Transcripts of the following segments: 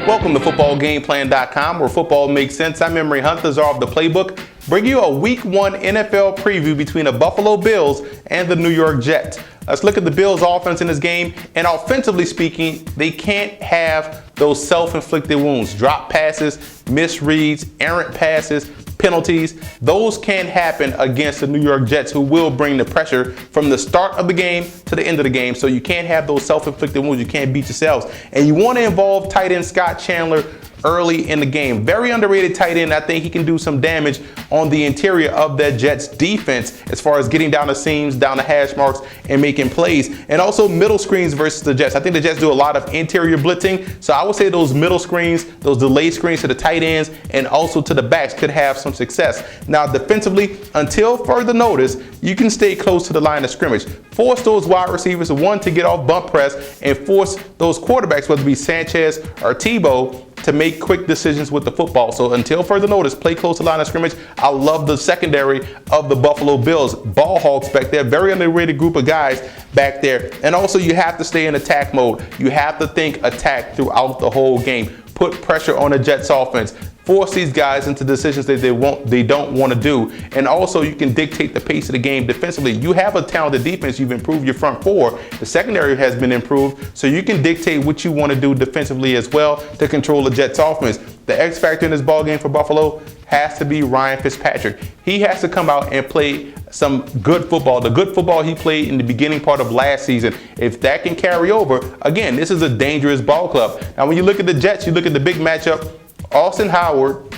Welcome to footballgameplan.com, where football makes sense. I'm Emery Hunt, the czar of the playbook, bringing you a Week 1 NFL preview between the Buffalo Bills and the New York Jets. Let's look at the Bills' offense in this game, and offensively speaking, they can't have those self-inflicted wounds. Drop passes, misreads, errant passes, penalties. Those can't happen against the New York Jets, who will bring the pressure from the start of the game to the end of the game. So you can't have those self-inflicted wounds. You can't beat yourselves. And you want to involve tight end Scott Chandler early in the game. Very underrated tight end. I think he can do some damage on the interior of that Jets defense as far as getting down the seams, down the hash marks, and making plays. And also middle screens versus the Jets. I think the Jets do a lot of interior blitzing. So I would say those middle screens, those delayed screens to the tight ends and also to the backs could have some success. Now defensively, until further notice, you can stay close to the line of scrimmage. Force those wide receivers, one, to get off bump press, and force those quarterbacks, whether it be Sanchez or Tebow, to make quick decisions with the football. So until further notice, play close to the line of scrimmage. I love the secondary of the Buffalo Bills. Ball hawks back there, very underrated group of guys back there. And also you have to stay in attack mode. You have to think attack throughout the whole game. Put pressure on the Jets offense. Force these guys into decisions that they don't want to do. And also you can dictate the pace of the game defensively. You have a talented defense. You've improved your front four. The secondary has been improved. So you can dictate what you want to do defensively as well to control the Jets offense. The X factor in this ball game for Buffalo has to be Ryan Fitzpatrick. He has to come out and play some good football. The good football he played in the beginning part of last season. If that can carry over, again, this is a dangerous ball club. Now when you look at the Jets, you look at the big matchup, Austin Howard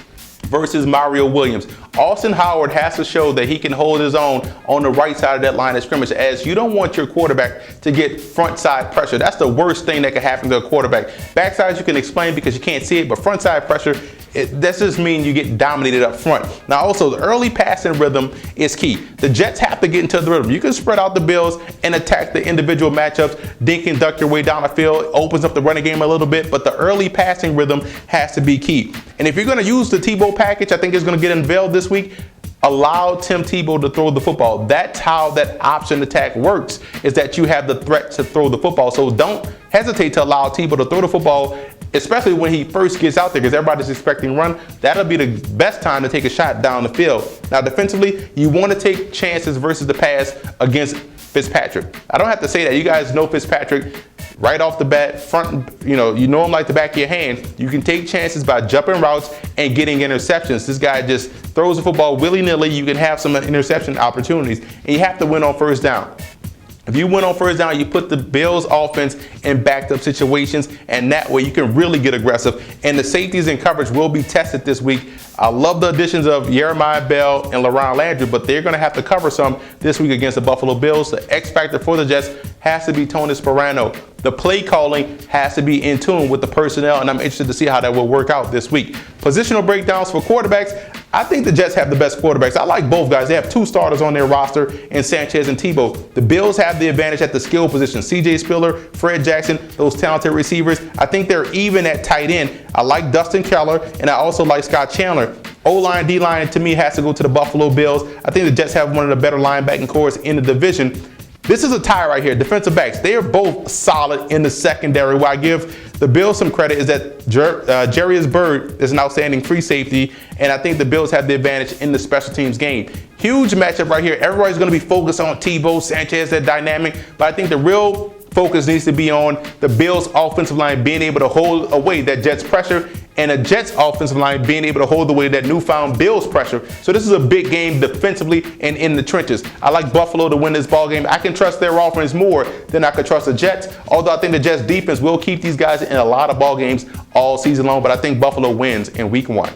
versus Mario Williams. Austin Howard has to show that he can hold his own on the right side of that line of scrimmage, as you don't want your quarterback to get front side pressure. That's the worst thing that can happen to a quarterback. Backside you can explain because you can't see it, but front side pressure, that just means you get dominated up front. Now also, the early passing rhythm is key. The Jets have to get into the rhythm. You can spread out the Bills and attack the individual matchups, dink and duck your way down the field, opens up the running game a little bit, but the early passing rhythm has to be key. And if you're going to use the Tebow package, I think it's going to get unveiled this week. Allow Tim Tebow to throw the football. That's how that option attack works, is that you have the threat to throw the football. So don't hesitate to allow Tebow to throw the football, especially when he first gets out there, because everybody's expecting run. That'll be the best time to take a shot down the field. Now defensively, you want to take chances versus the pass against Fitzpatrick. I don't have to say that. You guys know Fitzpatrick right off the bat, you know him like the back of your hand. You can take chances by jumping routes and getting interceptions. This guy just throws the football willy-nilly. You can have some interception opportunities, and you have to win on first down. If you win on first down, you put the Bills offense in backed up situations, and that way you can really get aggressive. And the safeties and coverage will be tested this week. I love the additions of Jeremiah Bell and LaRon Landry, but they're going to have to cover some this week against the Buffalo Bills. The X factor for the Jets has to be Tony Sparano. The play calling has to be in tune with the personnel, and I'm interested to see how that will work out this week. Positional breakdowns for quarterbacks. I think the Jets have the best quarterbacks. I like both guys. They have two starters on their roster in Sanchez and Tebow. The Bills have the advantage at the skill position. C.J. Spiller, Fred Jackson, those talented receivers. I think they're even at tight end. I like Dustin Keller, and I also like Scott Chandler. O-line, D-line, to me, has to go to the Buffalo Bills. I think the Jets have one of the better linebacking cores in the division. This is a tie right here. Defensive backs, they are both solid in the secondary. Where I give the Bills some credit is that Jarius Byrd is an outstanding free safety, and I think the Bills have the advantage in the special teams game. Huge matchup right here. Everybody's going to be focused on Tebow, Sanchez, that dynamic, but I think the real focus needs to be on the Bills' offensive line being able to hold away that Jets pressure, and a Jets offensive line being able to hold away that newfound Bills pressure. So this is a big game defensively and in the trenches. I like Buffalo to win this ball game. I can trust their offense more than I could trust the Jets, although I think the Jets defense will keep these guys in a lot of ball games all season long, but I think Buffalo wins in week 1.